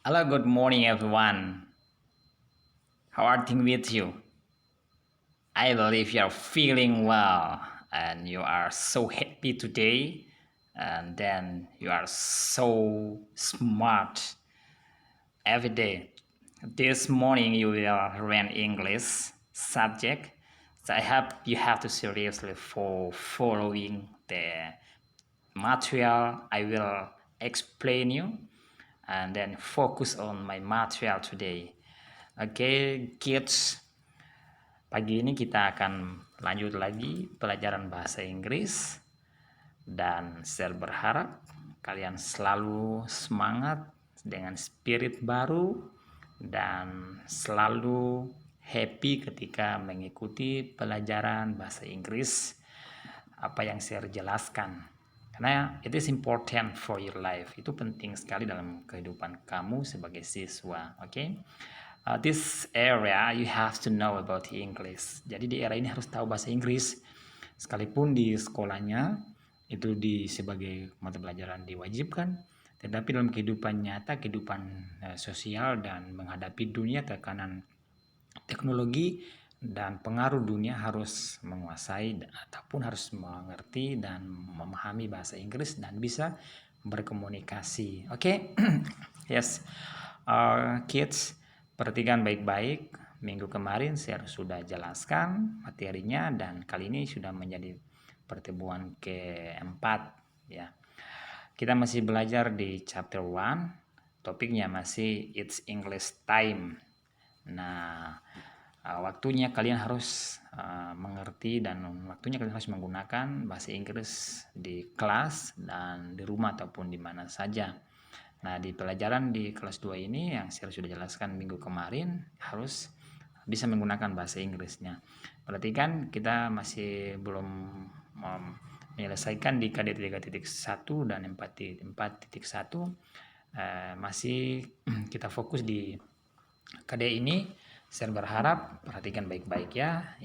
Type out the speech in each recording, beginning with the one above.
Hello, good morning, everyone. How are things with you? I believe you are feeling well and you are so happy today, and then you are so smart every day. This morning, you will learn English subject, so I hope you have to seriously for following the material I will explain you, and then focus on my material today. Oke, kids, pagi ini kita akan lanjut lagi pelajaran bahasa Inggris dan saya berharap kalian selalu semangat dengan spirit baru dan selalu happy ketika mengikuti pelajaran bahasa Inggris apa yang saya jelaskan. Karena it is important for your life. Itu penting sekali dalam kehidupan kamu sebagai siswa, oke? This area you have to know about English. Jadi di era ini harus tahu bahasa Inggris. Sekalipun di sekolahnya itu sebagai mata pelajaran diwajibkan, tetapi dalam kehidupan nyata, kehidupan sosial dan menghadapi dunia tekanan teknologi dan pengaruh dunia harus menguasai ataupun harus mengerti dan memahami bahasa Inggris dan bisa berkomunikasi. Oke, yes, kids, perhatikan baik-baik. Minggu kemarin saya sudah jelaskan materinya dan kali ini sudah menjadi pertemuan keempat ya. Kita masih belajar di chapter 1, topiknya masih It's English Time. Nah, waktunya kalian harus mengerti dan waktunya kalian harus menggunakan bahasa Inggris di kelas dan di rumah ataupun di mana saja. Nah, di pelajaran di kelas 2 ini yang saya sudah jelaskan minggu kemarin harus bisa menggunakan bahasa Inggrisnya. Perhatikan kita masih belum menyelesaikan di KD 3.1 dan 4.1, masih kita fokus di KD ini. Saya berharap perhatikan baik-baik ya.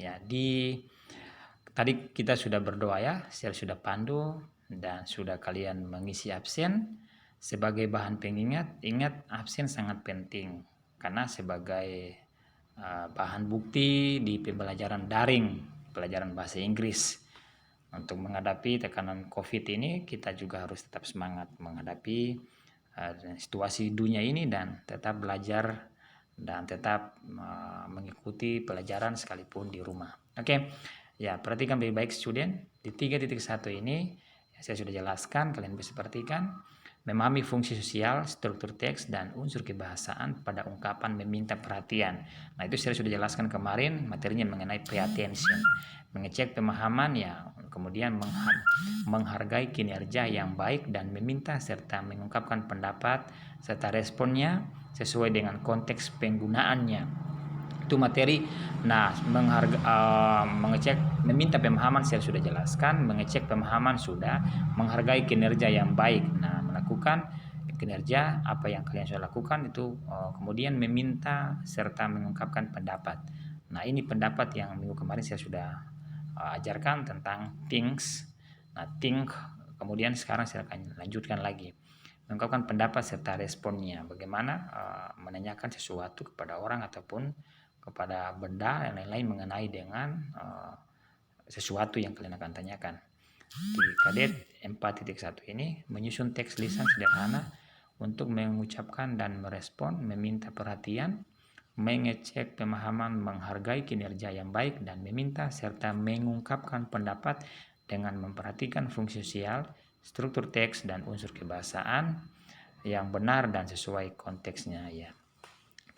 Tadi kita sudah berdoa ya, saya sudah pandu dan sudah kalian mengisi absen. Sebagai bahan pengingat, ingat absen sangat penting karena sebagai bahan bukti di pembelajaran daring, pelajaran bahasa Inggris. Untuk menghadapi tekanan COVID ini, kita juga harus tetap semangat menghadapi situasi dunia ini dan tetap belajar dan tetap mengikuti pelajaran sekalipun di rumah. Oke, ya perhatikan baik-baik student. Di 3.1 ini saya sudah jelaskan, kalian bisa perhatikan. Memahami fungsi sosial, struktur teks, dan unsur kebahasaan pada ungkapan meminta perhatian. Nah, itu saya sudah jelaskan kemarin materinya mengenai pay attention. Mengecek pemahaman ya, kemudian menghargai kinerja yang baik dan meminta serta mengungkapkan pendapat serta responnya sesuai dengan konteks penggunaannya. Itu materi. Nah, mengecek meminta pemahaman saya sudah jelaskan, mengecek pemahaman sudah, menghargai kinerja yang baik. Nah, melakukan kinerja apa yang kalian sudah lakukan itu, kemudian meminta serta mengungkapkan pendapat. Nah, ini pendapat yang minggu kemarin saya sudah ajarkan tentang things. Nah, think, kemudian sekarang saya akan lanjutkan lagi. Mengungkapkan pendapat serta responnya. Bagaimana menanyakan sesuatu kepada orang ataupun kepada benda yang lain-lain mengenai dengan sesuatu yang kalian akan tanyakan. Di kadet 4.1 ini menyusun teks lisan sederhana untuk mengucapkan dan merespon, meminta perhatian, mengecek pemahaman, menghargai kinerja yang baik, dan meminta serta mengungkapkan pendapat dengan memperhatikan fungsi sosial, struktur teks, dan unsur kebahasaan yang benar dan sesuai konteksnya ya.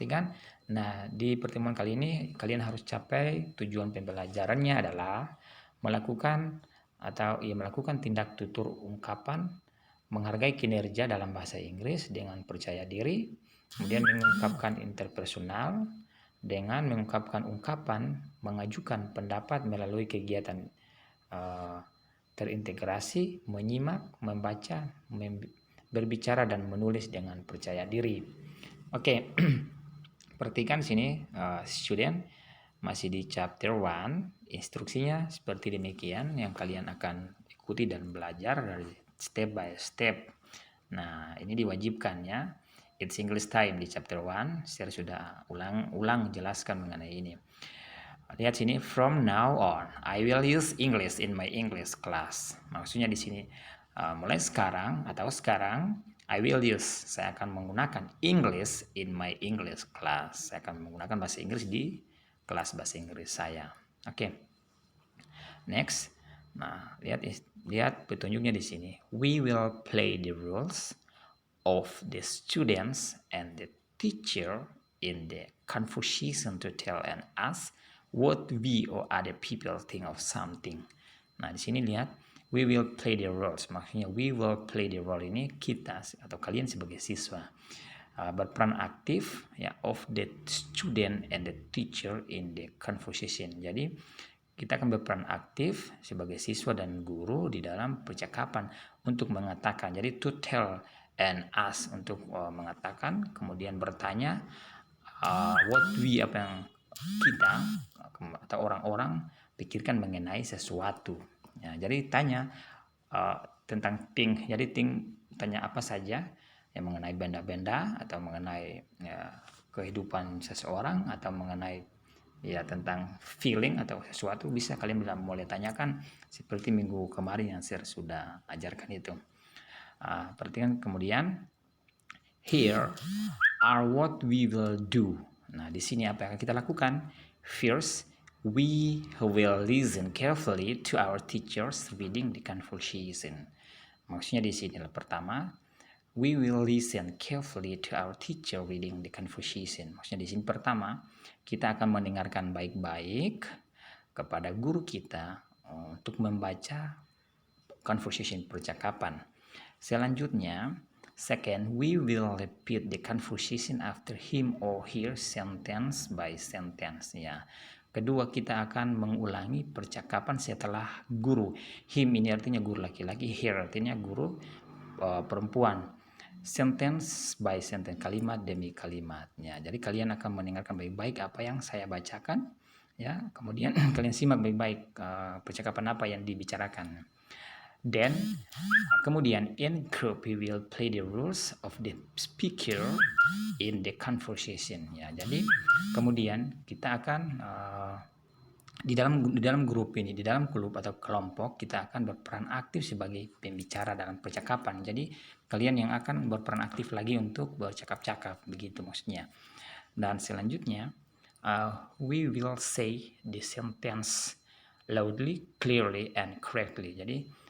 Kan? Nah, di pertemuan kali ini kalian harus capai tujuan pembelajarannya adalah melakukan tindak tutur ungkapan, menghargai kinerja dalam bahasa Inggris dengan percaya diri, kemudian mengungkapkan interpersonal dengan mengungkapkan ungkapan, mengajukan pendapat melalui kegiatan terintegrasi, menyimak, membaca, berbicara dan menulis dengan percaya diri. Oke. Perhatikan sini student, masih di chapter 1, instruksinya seperti demikian yang kalian akan ikuti dan belajar dari step by step. Nah, ini diwajibkan ya. It's English Time di chapter 1. Saya sudah ulang jelaskan mengenai ini. Lihat sini, from now on I will use English in my English class. Maksudnya di sini mulai sekarang atau sekarang I will use, saya akan menggunakan English in my English class. Saya akan menggunakan bahasa Inggris di kelas bahasa Inggris saya. Oke. Next. Nah, lihat petunjuknya di sini. We will play the roles of the students and the teacher in the conversation to tell and us what we or other people think of something. Nah, di sini lihat, we will play the roles. Maksudnya we will play the role ini kita atau kalian sebagai siswa berperan aktif ya of the student and the teacher in the conversation. Jadi kita akan berperan aktif sebagai siswa dan guru di dalam percakapan untuk mengatakan. Jadi to tell and ask untuk mengatakan, kemudian bertanya what we, apa yang kita atau orang-orang pikirkan mengenai sesuatu. Ya, jadi tanya tentang think. Jadi think, tanya apa saja yang mengenai benda-benda atau mengenai kehidupan seseorang atau mengenai ya tentang feeling atau sesuatu, bisa kalian boleh tanyakan seperti minggu kemarin yang saya sudah ajarkan itu. Perhatikan kemudian, here are what we will do. Nah, di sini apa yang akan kita lakukan? First, we will listen carefully to our teachers reading the conversation. Maksudnya di sini pertama, we will listen carefully to our teacher reading the conversation. Maksudnya di sini pertama, kita akan mendengarkan baik-baik kepada guru kita untuk membaca conversation, percakapan. Selanjutnya, second, we will repeat the conversation after him or her sentence by sentence. Ya. Kedua, kita akan mengulangi percakapan setelah guru. Him ini artinya guru laki-laki, her artinya guru perempuan. Sentence by sentence, kalimat demi kalimatnya. Jadi kalian akan mendengarkan baik-baik apa yang saya bacakan, ya. Kemudian kalian simak baik-baik percakapan apa yang dibicarakan. Then, kemudian in group we will play the roles of the speaker in the conversation. Ya, jadi kemudian kita akan di dalam grup ini, di dalam klub atau kelompok, kita akan berperan aktif sebagai pembicara dalam percakapan. Jadi kalian yang akan berperan aktif lagi untuk bercakap-cakap, begitu maksudnya. Dan selanjutnya, we will say the sentence loudly, clearly, and correctly. Jadi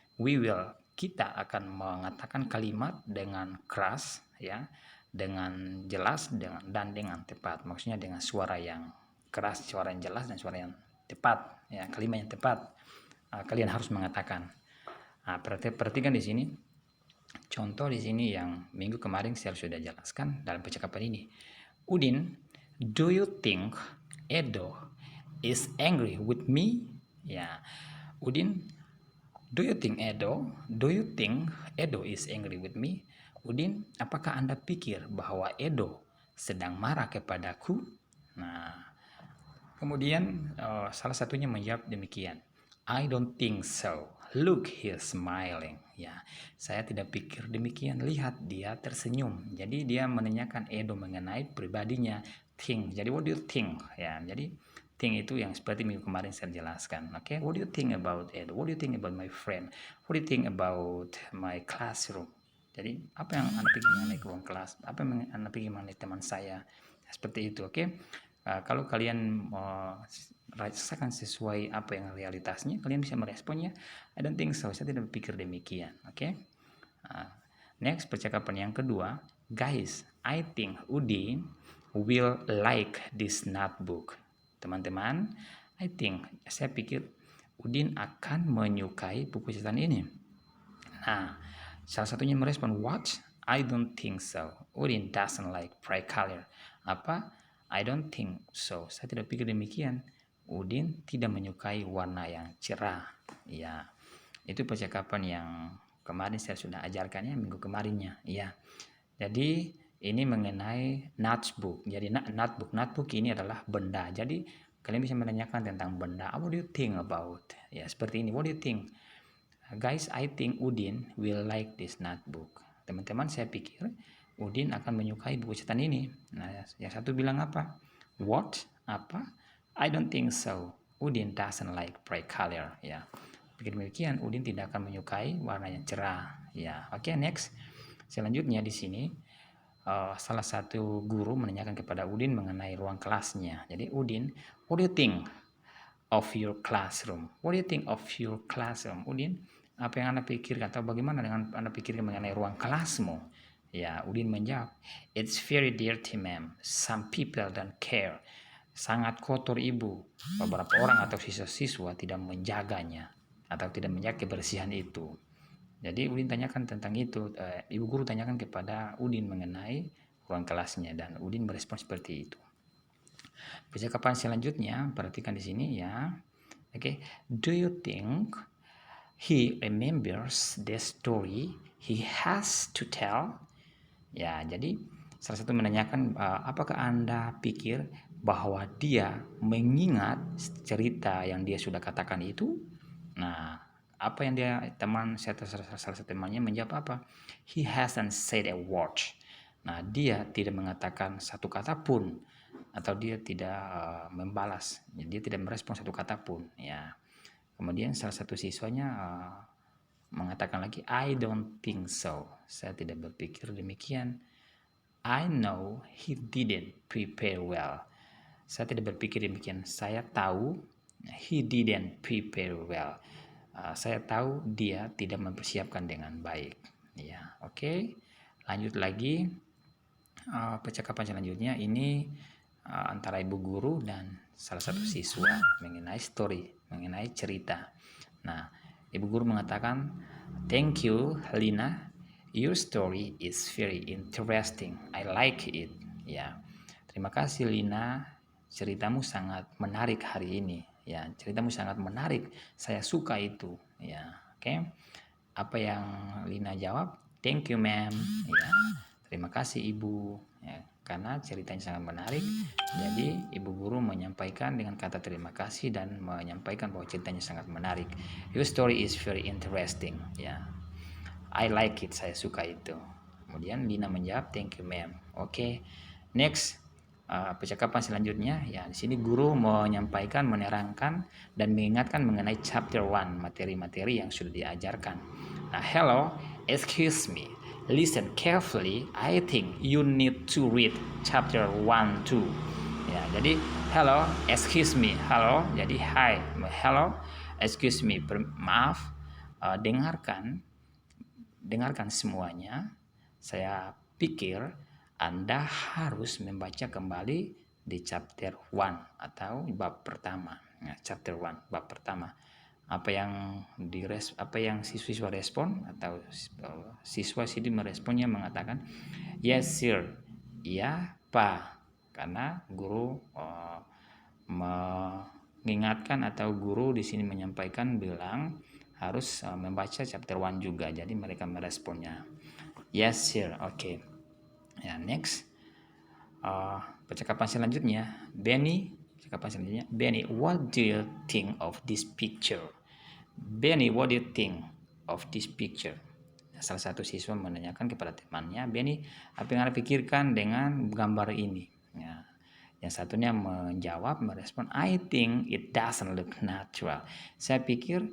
kita akan mengatakan kalimat dengan keras, ya, dengan jelas, dan dengan tepat. Maksudnya dengan suara yang keras, suara yang jelas, dan suara yang tepat, ya, kalimat yang tepat. Kalian harus mengatakan. Perhatikan di sini. Contoh di sini yang minggu kemarin saya sudah jelaskan dalam percakapan ini. Udin, do you think Edo is angry with me? Ya, Udin, do you think Edo is angry with me? Udin, apakah Anda pikir bahwa Edo sedang marah kepadaku? Nah, kemudian salah satunya menjawab demikian. I don't think so. Look, he's smiling. Ya, saya tidak pikir demikian. Lihat, dia tersenyum. Jadi dia menanyakan Edo mengenai pribadinya. Think. Jadi what do you think? Ya, jadi think itu yang seperti minggu kemarin saya jelaskan. Oke, what do you think about Edo? What do you think about my friend? What do you think about my classroom? Jadi apa yang Anda pikir mengenai ruang kelas? Apa yang Anda pikir mengenai teman saya? Seperti itu, oke? Kalau kalian rasakan sesuai apa yang realitasnya, kalian bisa meresponnya. I don't think so, saya tidak berpikir demikian, oke? Next, percakapan yang kedua. Guys, I think Udin will like this notebook. Teman-teman, saya pikir Udin akan menyukai buku catatan ini. Nah, salah satunya merespon, what? I don't think so. Udin doesn't like bright color. Apa? I don't think so. Saya tidak pikir demikian. Udin tidak menyukai warna yang cerah. Ya, itu percakapan yang kemarin saya sudah ajarkannya minggu kemarinnya. Ya, jadi ini mengenai notebook. Jadi notebook ini adalah benda. Jadi kalian bisa menanyakan tentang benda. What do you think about? Ya, seperti ini. What do you think? Guys, I think Udin will like this notebook. Teman-teman, saya pikir Udin akan menyukai buku catatan ini. Nah, yang satu bilang apa? What? Apa? I don't think so. Udin doesn't like bright color. Ya, pikir demikian, Udin tidak akan menyukai warna yang cerah. Ya, oke, next. Selanjutnya di sini salah satu guru menanyakan kepada Udin mengenai ruang kelasnya. Jadi Udin, what do you think of your classroom? What do you think of your classroom? Udin, apa yang Anda pikirkan atau bagaimana dengan Anda pikirkan mengenai ruang kelasmu? Ya, Udin menjawab, it's very dirty, ma'am. Some people don't care. Sangat kotor, Ibu. Beberapa orang atau siswa-siswa tidak menjaganya atau tidak menjaga kebersihan itu. Jadi Udin tanyakan tentang itu, Ibu guru tanyakan kepada Udin mengenai ruang kelasnya dan Udin merespon seperti itu. Percakapan selanjutnya, perhatikan di sini ya. Oke, do you think he remembers the story he has to tell? Ya, jadi salah satu menanyakan apakah Anda pikir bahwa dia mengingat cerita yang dia sudah katakan itu? Nah, apa yang dia salah satu temannya menjawab apa? He hasn't said a word. Nah, dia tidak mengatakan satu kata pun atau dia tidak membalas. Dia tidak merespon satu kata pun. Ya. Kemudian salah satu siswanya mengatakan lagi, I don't think so. Saya tidak berpikir demikian. I know he didn't prepare well. Saya tidak berpikir demikian. Saya tahu he didn't prepare well. Saya tahu dia tidak mempersiapkan dengan baik. Ya, oke. Lanjut lagi. Percakapan selanjutnya ini antara ibu guru dan salah satu siswa mengenai story, mengenai cerita. Nah, ibu guru mengatakan, thank you, Lina. Your story is very interesting. I like it. Ya, terima kasih Lina. Ceritamu sangat menarik hari ini. Ya, ceritamu sangat menarik. Saya suka itu. Ya, oke. Apa yang Lina jawab? Thank you, ma'am. Ya, terima kasih ibu. Ya, karena ceritanya sangat menarik. Jadi ibu guru menyampaikan dengan kata terima kasih dan menyampaikan bahwa ceritanya sangat menarik. Your story is very interesting. Ya, I like it. Saya suka itu. Kemudian Lina menjawab, thank you, ma'am. Oke, next. Percakapan selanjutnya ya di sini guru menyampaikan, menerangkan dan mengingatkan mengenai chapter 1, materi-materi yang sudah diajarkan. Nah, hello, excuse me, listen carefully, I think you need to read chapter 1 too. Ya, jadi hello, excuse me, hello, jadi hi, hello, excuse me, maaf, dengarkan semuanya. Saya pikir Anda harus membaca kembali di chapter 1 atau bab pertama. Nah, chapter 1, bab pertama. Apa yang siswa respon atau siswa sini meresponnya mengatakan, yes sir, iya pak, karena guru mengingatkan atau guru di sini menyampaikan bilang harus membaca chapter 1 juga, jadi mereka meresponnya yes sir. Oke. Ya, next. Percakapan selanjutnya, Benny, what do you think of this picture? Benny, what do you think of this picture? Salah satu siswa menanyakan kepada temannya, Benny, apa yang Anda pikirkan dengan gambar ini? Ya, yang satunya menjawab, merespon, I think it doesn't look natural. Saya pikir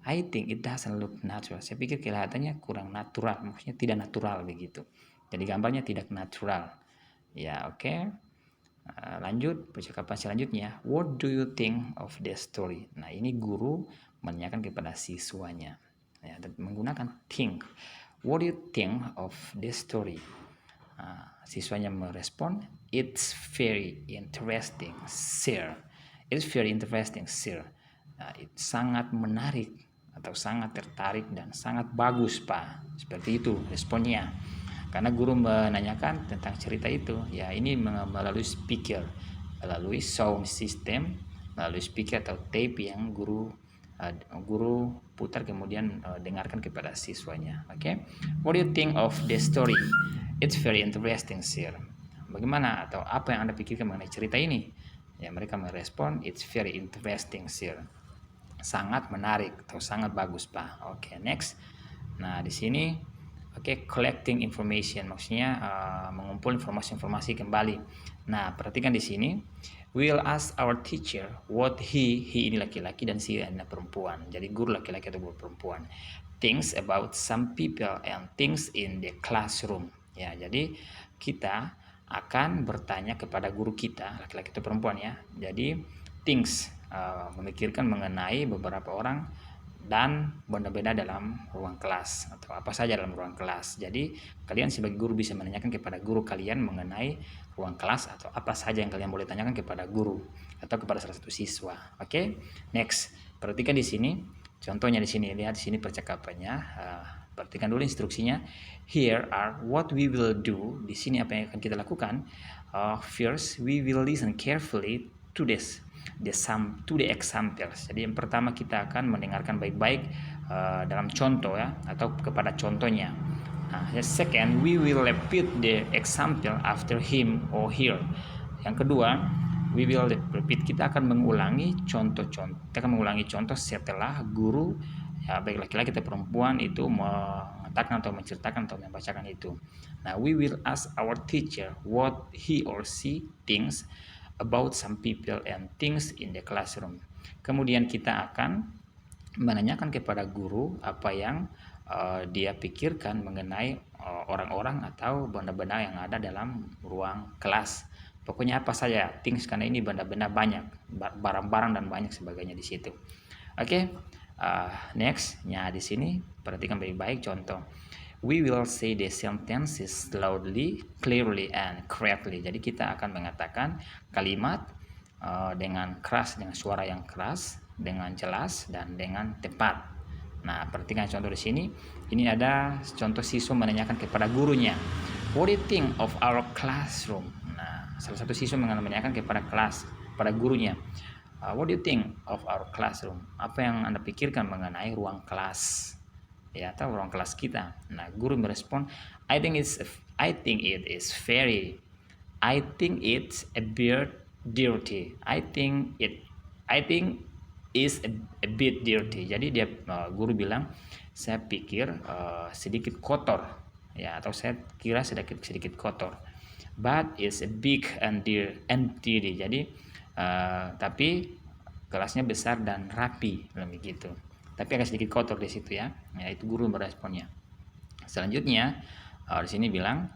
I think it doesn't look natural. Saya pikir kelihatannya kurang natural, maksudnya tidak natural begitu. Jadi gambarnya tidak natural. Ya, oke. Lanjut, percakapan selanjutnya, what do you think of the story? Nah, ini guru menanyakan kepada siswanya. Ya, menggunakan think. What do you think of the story? Siswanya merespon, it's very interesting, sir. It's very interesting, sir. Sangat menarik atau sangat tertarik dan sangat bagus, Pak. Seperti itu responnya. Karena guru menanyakan tentang cerita itu, ya ini melalui speaker, melalui sound system, melalui speaker atau tape yang guru putar kemudian dengarkan kepada siswanya. Oke. What do you think of the story? It's very interesting, sir. Bagaimana atau apa yang Anda pikirkan mengenai cerita ini? Ya, mereka merespon, it's very interesting, sir. Sangat menarik atau sangat bagus, Pak. Oke, next. Nah, di sini Oke, collecting information maksudnya mengumpul informasi-informasi kembali. Nah, perhatikan di sini. We will ask our teacher what he ini laki-laki dan si ini perempuan. Jadi guru laki-laki atau guru perempuan. Things about some people and things in the classroom. Ya, jadi kita akan bertanya kepada guru kita, laki-laki atau perempuan ya. Jadi things memikirkan mengenai beberapa orang dan benda-benda dalam ruang kelas atau apa saja dalam ruang kelas. Jadi kalian sebagai guru bisa menanyakan kepada guru kalian mengenai ruang kelas atau apa saja yang kalian boleh tanyakan kepada guru atau kepada salah satu siswa. Oke, next. Perhatikan di sini. Contohnya di sini, lihat di sini percakapannya. Perhatikan dulu instruksinya. Here are what we will do. Di sini apa yang akan kita lakukan. First, we will listen carefully to this. To the examples. Jadi yang pertama kita akan mendengarkan baik-baik dalam contoh ya atau kepada contohnya. Second, we will repeat the example after him or her. Yang kedua, we will repeat, kita akan mengulangi contoh setelah guru ya baik laki-laki atau perempuan itu mengatakan atau menceritakan atau membacakan itu. Nah, we will ask our teacher what he or she thinks about some people and things in the classroom. Kemudian kita akan menanyakan kepada guru apa yang dia pikirkan mengenai orang-orang atau benda-benda yang ada dalam ruang kelas. Pokoknya apa saja things, karena ini benda-benda banyak, barang-barang dan banyak sebagainya di situ. Oke, next-nya di sini perhatikan baik-baik contoh. We will say the sentences loudly, clearly, and correctly. Jadi kita akan mengatakan kalimat dengan keras, dengan suara yang keras, dengan jelas, dan dengan tepat. Nah, perhatikan contoh di sini. Ini ada contoh siswa menanyakan kepada gurunya, what do you think of our classroom? Nah, salah satu siswa menanyakan kepada pada gurunya, what do you think of our classroom? Apa yang Anda pikirkan mengenai ruang kelas? Ya, atau ruang kelas kita. Nah, guru merespon, I think it's a bit dirty. I think is a bit dirty. Jadi dia guru bilang, saya pikir sedikit kotor ya, atau saya kira sedikit kotor. But it's a big and dirty. Jadi tapi kelasnya besar dan rapi, begitu. Tapi agak sedikit kotor di situ ya. Ya, itu guru meresponnya. Selanjutnya di sini bilang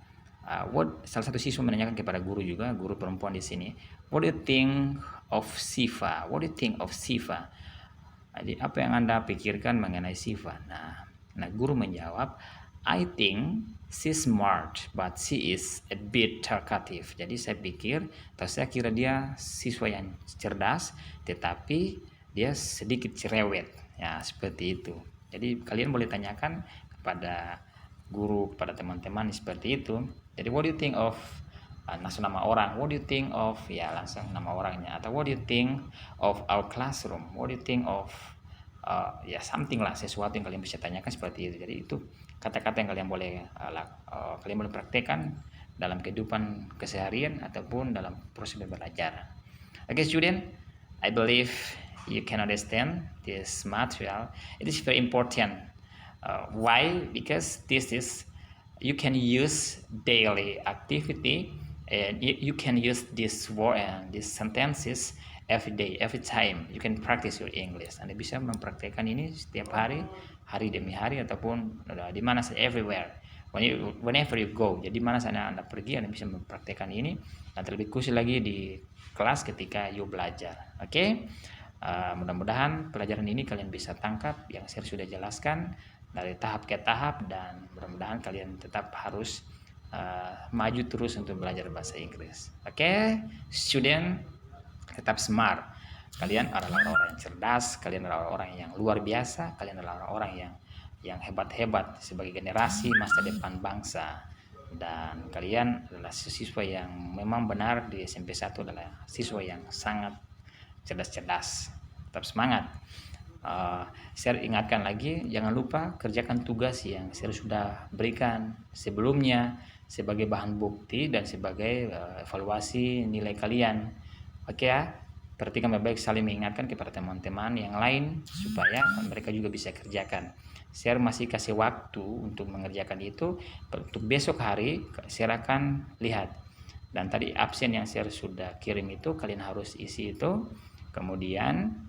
salah satu siswa menanyakan kepada guru juga, guru perempuan di sini. What do you think of Siva? What do you think of Siva? Jadi apa yang Anda pikirkan mengenai Siva? Nah, guru menjawab, I think she's smart, but she is a bit talkative. Jadi saya kira dia siswa yang cerdas, tetapi dia sedikit cerewet. Ya, seperti itu. Jadi kalian boleh tanyakan kepada guru, kepada teman-teman seperti itu. Jadi what do you think of langsung nama orang, what do you think of, ya langsung nama orangnya, atau what do you think of our classroom, what do you think of ya something lah, sesuatu yang kalian bisa tanyakan seperti itu. Jadi itu kata-kata yang kalian boleh praktekkan dalam kehidupan keseharian ataupun dalam proses belajar. Okay, student, I believe you can understand this material. It is very important. Why? Because this is you can use daily activity, and you can use this word and these sentences every day, every time. You can practice your English. Anda bisa mempraktekkan ini setiap hari, hari demi hari, ataupun di mana saja, everywhere. Whenever you go. Jadi mana saja Anda pergi, Anda bisa mempraktekkan ini. Dan terlebih khusus lagi di kelas ketika you belajar. Oke? Mudah-mudahan pelajaran ini kalian bisa tangkap yang saya sudah jelaskan dari tahap ke tahap, dan mudah-mudahan kalian tetap harus maju terus untuk belajar bahasa Inggris. Oke, student, tetap smart. Kalian adalah orang yang cerdas, kalian adalah orang yang luar biasa, kalian adalah orang yang hebat-hebat sebagai generasi masa depan bangsa. Dan kalian adalah siswa yang memang benar di SMP 1 adalah siswa yang sangat cerdas-cerdas. Tetap semangat. Saya ingatkan lagi, jangan lupa kerjakan tugas yang saya sudah berikan sebelumnya sebagai bahan bukti dan sebagai evaluasi nilai kalian. Oke ya. perhatikan baik-baik, saling mengingatkan kepada teman-teman yang lain supaya mereka juga bisa kerjakan. Share masih kasih waktu untuk mengerjakan itu. Untuk besok hari share akan lihat, dan tadi absen yang share sudah kirim itu kalian harus isi itu, kemudian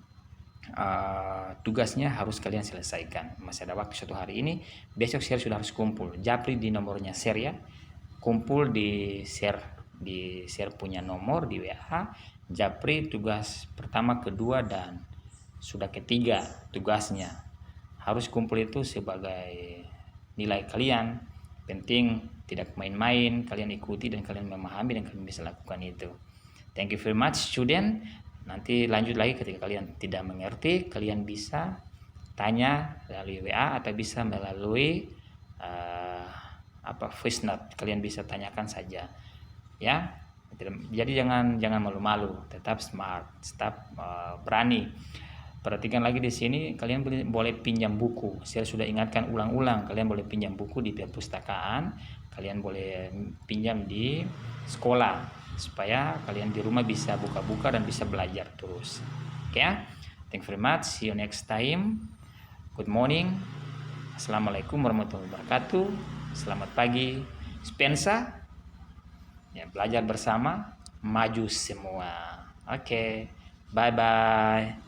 tugasnya harus kalian selesaikan. Masih ada waktu 1 hari ini. Besok share sudah harus kumpul. Japri di nomornya share ya, kumpul di share punya nomor di WA. Japri tugas pertama, kedua, dan sudah ketiga tugasnya harus kumpul itu sebagai nilai kalian. Penting tidak main-main, kalian ikuti dan kalian memahami dan kalian bisa lakukan itu. Thank you very much student. Nanti lanjut lagi ketika kalian tidak mengerti, kalian bisa tanya melalui WA atau bisa melalui voice note. Kalian bisa tanyakan saja ya. Jadi jangan malu-malu, tetap smart, tetap berani. Perhatikan lagi di sini, kalian boleh pinjam buku. Saya sudah ingatkan ulang-ulang, kalian boleh pinjam buku di perpustakaan, kalian boleh pinjam di sekolah supaya kalian di rumah bisa buka-buka dan bisa belajar terus. Oke ya. Thank you very much. See you next time. Good morning. Assalamualaikum warahmatullahi wabarakatuh. Selamat pagi. Spensa. Ya, belajar bersama, maju semua. Oke. Bye bye.